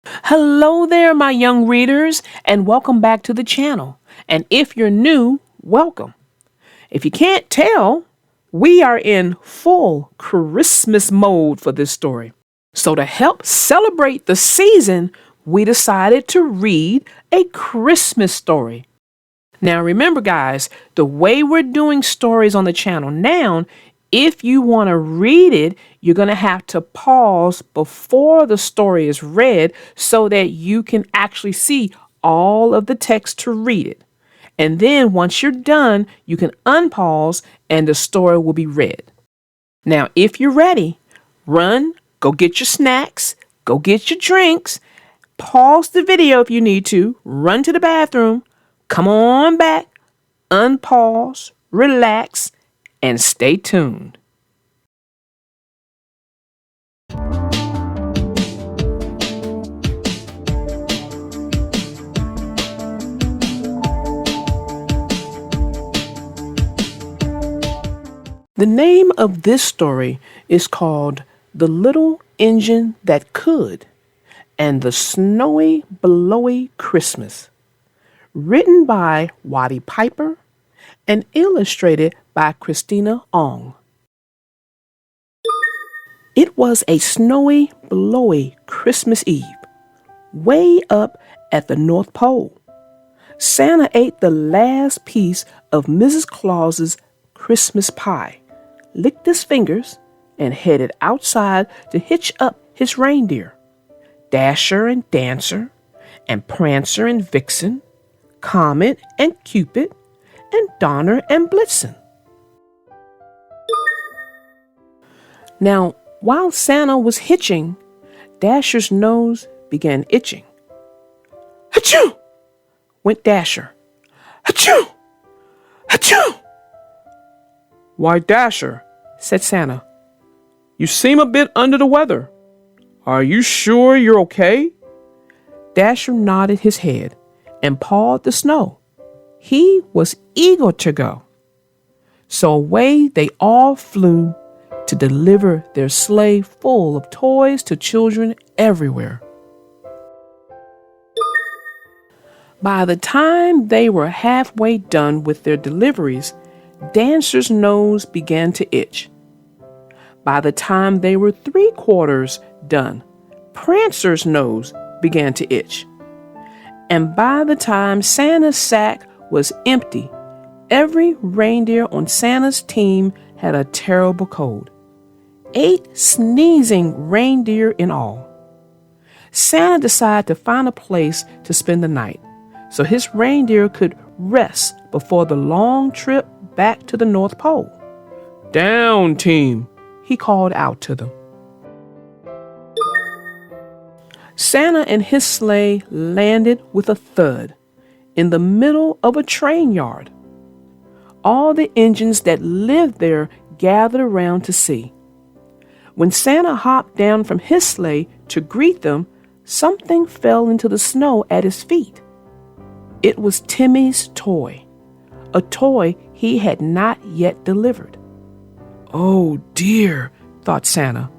Hello there, my young readers, and welcome back to the channel. And if you're new, welcome. If you can't tell, we are in full Christmas mode for this story. So to help celebrate the season, we decided to read a Christmas story. Now remember guys, the way we're doing stories on the channel now, if you want to read it, you're going to have to pause before the story is read so that you can actually see all of the text to read it. And then once you're done, you can unpause and the story will be read. Now, if you're ready, run, go get your snacks, go get your drinks, pause the video if you need to, run to the bathroom, come on back, unpause, relax, and stay tuned. The name of this story is called The Little Engine That Could and the Snowy Blowy Christmas, written by Waddy Piper and illustrated by Christina Ong. It was a snowy, blowy Christmas Eve, way up at the North Pole. Santa ate the last piece of Mrs. Claus's Christmas pie, licked his fingers, and headed outside to hitch up his reindeer, Dasher and Dancer, and Prancer and Vixen, Comet and Cupid, and Donner and Blitzen. Now, while Santa was hitching, Dasher's nose began itching. Achoo! Went Dasher. Achoo! Achoo! Why, Dasher, said Santa, you seem a bit under the weather. Are you sure you're okay? Dasher nodded his head and pawed the snow. He was eager to go. So away they all flew to deliver their sleigh full of toys to children everywhere. By the time they were halfway done with their deliveries, Dancer's nose began to itch. By the time they were 3/4 done, Prancer's nose began to itch. And by the time Santa's sack was empty, every reindeer on Santa's team had a terrible cold. 8 sneezing reindeer in all. Santa decided to find a place to spend the night so his reindeer could rest before the long trip back to the North Pole. Down, team, he called out to them. Santa and his sleigh landed with a thud in the middle of a train yard. All the engines that lived there gathered around to see. When Santa hopped down from his sleigh to greet them, something fell into the snow at his feet. It was Timmy's toy, a toy he had not yet delivered. Oh dear, thought Santa.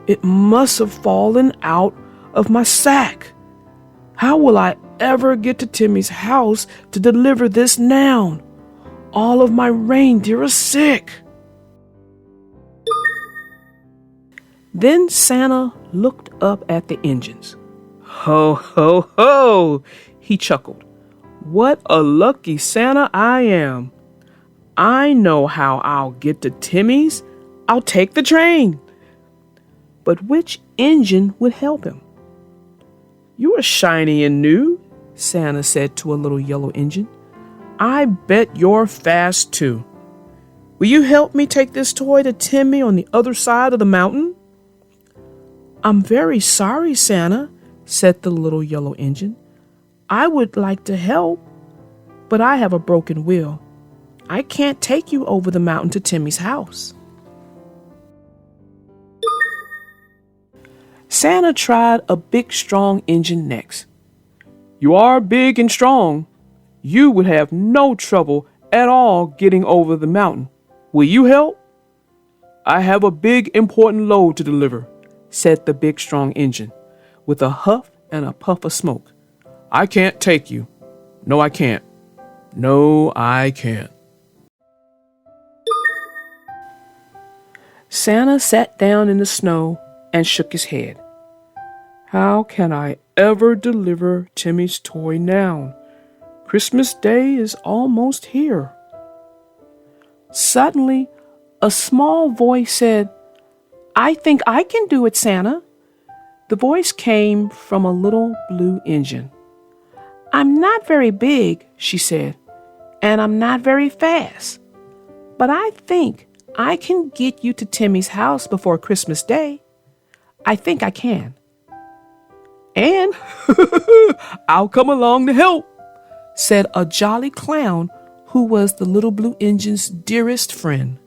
It must have fallen out of my sack. How will I ever get to Timmy's house to deliver this now? All of my reindeer are sick. Then Santa looked up at the engines. Ho, ho, ho, he chuckled. What a lucky Santa I am. I know how I'll get to Timmy's. I'll take the train. But which engine would help him? You are shiny and new, Santa said to a little yellow engine. I bet you're fast too. Will you help me take this toy to Timmy on the other side of the mountain? I'm very sorry, Santa, said the little yellow engine. I would like to help, but I have a broken wheel. I can't take you over the mountain to Timmy's house. Santa tried a big, strong engine next. You are big and strong. You would have no trouble at all getting over the mountain. Will you help? I have a big, important load to deliver, said the big, strong engine, with a huff and a puff of smoke. "I can't take you. No, I can't. No, I can't." Santa sat down in the snow and shook his head. "How can I ever deliver Timmy's toy now? Christmas Day is almost here." Suddenly, a small voice said, "I think I can do it, Santa." The voice came from a little blue engine. "I'm not very big," she said, "and I'm not very fast, but I think I can get you to Timmy's house before Christmas Day. I think I can. And I'll come along to help," said a jolly clown who was the little blue engine's dearest friend.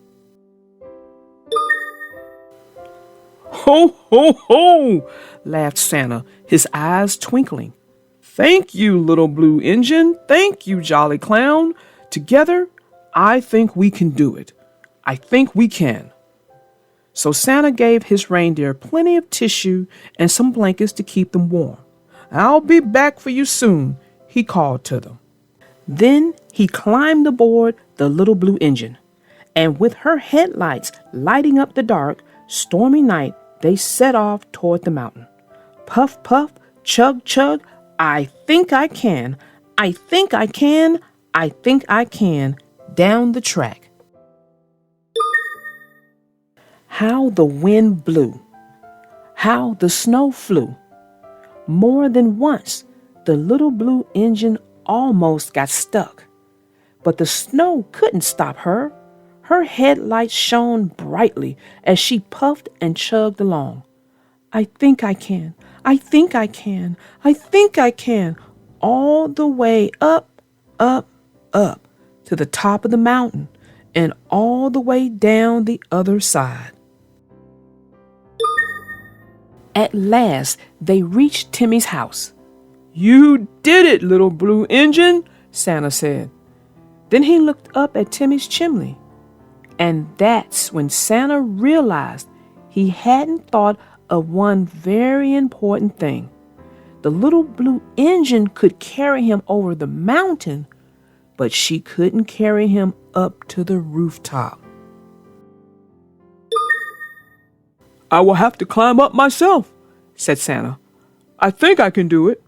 "Ho, ho, ho!" laughed Santa, his eyes twinkling. "Thank you, little blue engine. Thank you, jolly clown. Together, I think we can do it. I think we can." So Santa gave his reindeer plenty of tissue and some blankets to keep them warm. "I'll be back for you soon," he called to them. Then he climbed aboard the little blue engine, and with her headlights lighting up the dark, stormy night, they set off toward the mountain. Puff, puff, chug, chug, I think I can, I think I can, I think I can, down the track. How the wind blew, how the snow flew. More than once, the little blue engine almost got stuck. But the snow couldn't stop her. Her headlights shone brightly as she puffed and chugged along. "I think I can, I think I can, I think I can," all the way up, up, up to the top of the mountain and all the way down the other side. At last, they reached Timmy's house. "You did it, little blue engine," Santa said. Then he looked up at Timmy's chimney, and that's when Santa realized he hadn't thought of one very important thing. The little blue engine could carry him over the mountain, but she couldn't carry him up to the rooftop. "I will have to climb up myself," said Santa. "I think I can do it.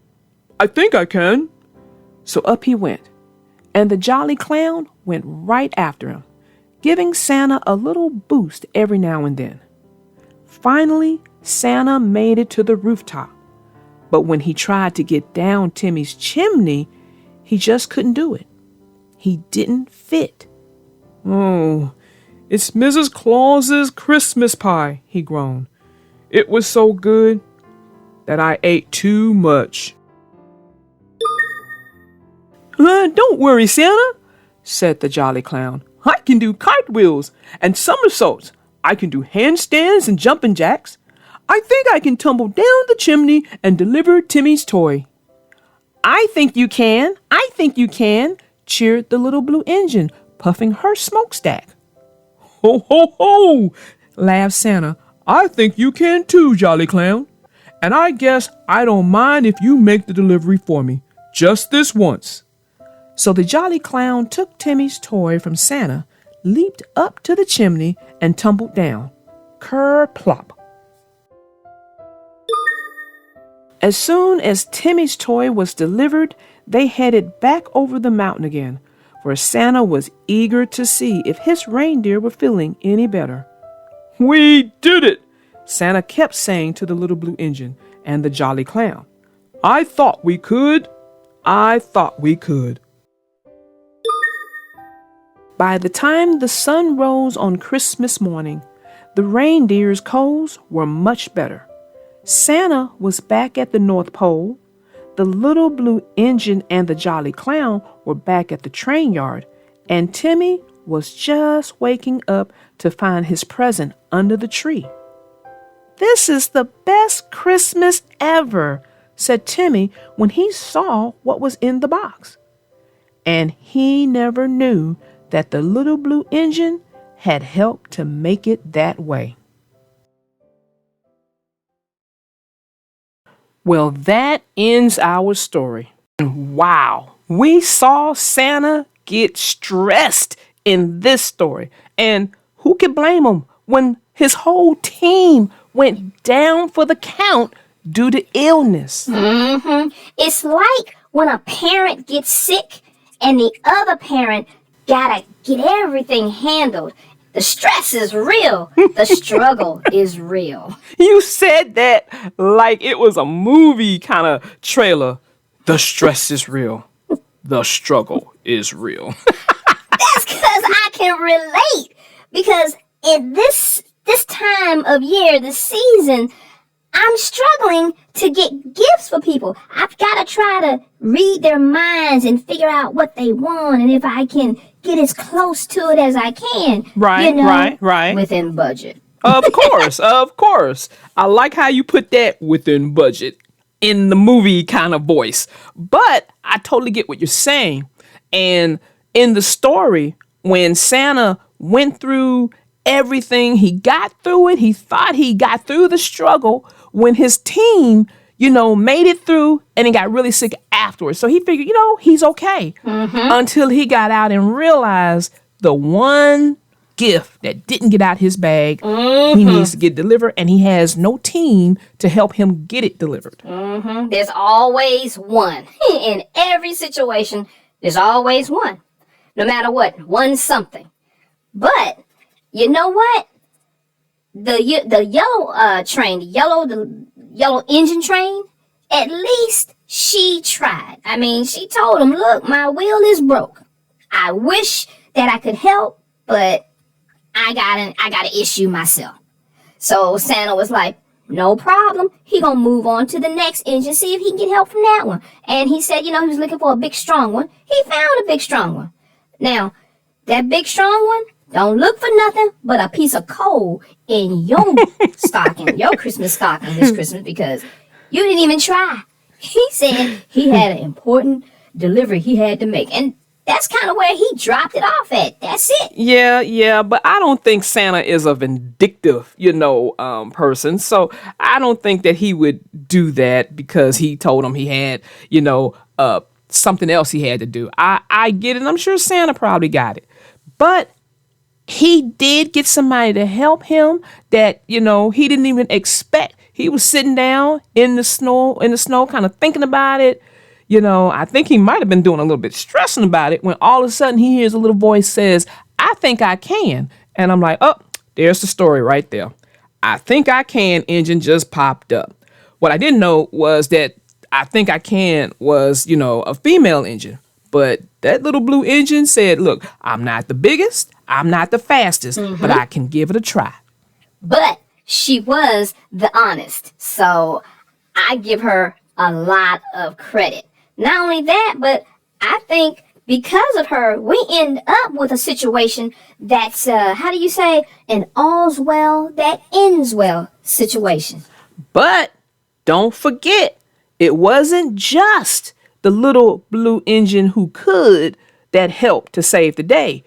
I think I can." So up he went, and the jolly clown went right after him, giving Santa a little boost every now and then. Finally, Santa made it to the rooftop, but when he tried to get down Timmy's chimney, he just couldn't do it. He didn't fit. "Oh, it's Mrs. Claus's Christmas pie," he groaned. "It was so good that I ate too much." "Don't worry, Santa," said the jolly clown. "I can do cartwheels and somersaults. I can do handstands and jumping jacks. I think I can tumble down the chimney and deliver Timmy's toy." "I think you can, I think you can," cheered the little blue engine, puffing her smokestack. "Ho, ho, ho!" laughed Santa. "I think you can too, jolly clown. And I guess I don't mind if you make the delivery for me, just this once." So the jolly clown took Timmy's toy from Santa, leaped up to the chimney, and tumbled down. Ker-plop. As soon as Timmy's toy was delivered, they headed back over the mountain again, for Santa was eager to see if his reindeer were feeling any better. "We did it!" Santa kept saying to the little blue engine and the jolly clown. "I thought we could. I thought we could." By the time the sun rose on Christmas morning, the reindeer's colds were much better. Santa was back at the North Pole. The little blue engine and the jolly clown were back at the train yard, and Timmy was just waking up to find his present under the tree. "This is the best Christmas ever," said Timmy when he saw what was in the box. And he never knew that the little blue engine had helped to make it that way. Well, that ends our story. Wow, we saw Santa get stressed in this story. And who can blame him when his whole team went down for the count due to illness? It's like when a parent gets sick and the other parent gotta get everything handled. The stress is real. The struggle is real. You said that like it was a movie kind of trailer. The stress is real. The struggle is real. That's because I can relate. Because in this time of year, this season, I'm struggling to get gifts for people. I've got to try to read their minds and figure out what they want, and if I can get as close to it as I can. Right. Within budget. Of course. I like how you put that within budget in the movie kind of voice. But I totally get what you're saying. And in the story, when Santa went through everything, he got through it. He thought he got through the struggle when his team, made it through and he got really sick afterwards. So he figured, he's okay until he got out and realized the one gift that didn't get out his bag, he needs to get delivered, and he has no team to help him get it delivered. There's always one. In every situation, there's always one. No matter what, one something. But you know what? The yellow train, the yellow engine train, at least she tried. I mean, she told him, look, my wheel is broke. I wish that I could help, but I got an issue myself. So Santa was like, no problem. He gonna move on to the next engine, see if he can get help from that one. And he said, he was looking for a big, strong one. He found a big, strong one. Now, that big, strong one don't look for nothing but a piece of coal in your stocking, your Christmas stocking this Christmas, because you didn't even try. He said he had an important delivery he had to make. And that's kind of where he dropped it off at. That's it. Yeah, but I don't think Santa is a vindictive, person. So I don't think that he would do that because he told him he had, something else he had to do. I get it. I'm sure Santa probably got it. But he did get somebody to help him that, he didn't even expect. He was sitting down in the snow, kind of thinking about it. I think he might have been doing a little bit stressing about it when all of a sudden he hears a little voice says, I think I can. And I'm like, oh, there's the story right there. I think I can engine just popped up. What I didn't know was that I think I can was, a female engine. But that little blue engine said, look, I'm not the biggest, I'm not the fastest, but I can give it a try. But she was the honest. So I give her a lot of credit. Not only that, but I think because of her, we end up with a situation that's, an all's well that ends well situation. But don't forget, it wasn't just the little blue engine who could that helped to save the day.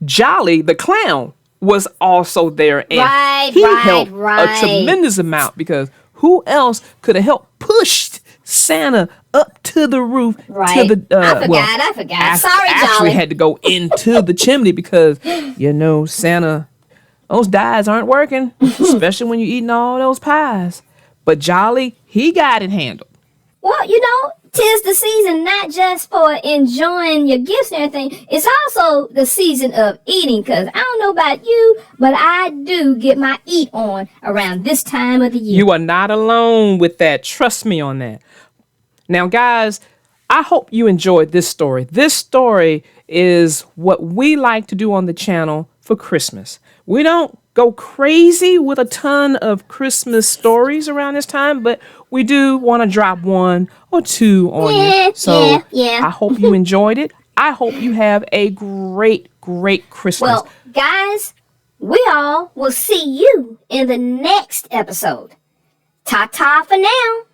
Jolly the clown was also there, and he helped a tremendous amount, because who else could have helped push Santa up to the roof? Right. To the, I forgot. Sorry, Jolly. Actually had to go into the chimney because, Santa, those dyes aren't working, especially when you're eating all those pies. But Jolly, he got it handled. Well, 'tis the season not just for enjoying your gifts and everything. It's also the season of eating, because I don't know about you, but I do get my eat on around this time of the year. You are not alone with that. Trust me on that. Now, guys, I hope you enjoyed this story. This story is what we like to do on the channel for Christmas. We don't go crazy with a ton of Christmas stories around this time, but we do want to drop one or two on you. So I hope you enjoyed it. I hope you have a great, great Christmas. Well, guys, we all will see you in the next episode. Ta-ta for now.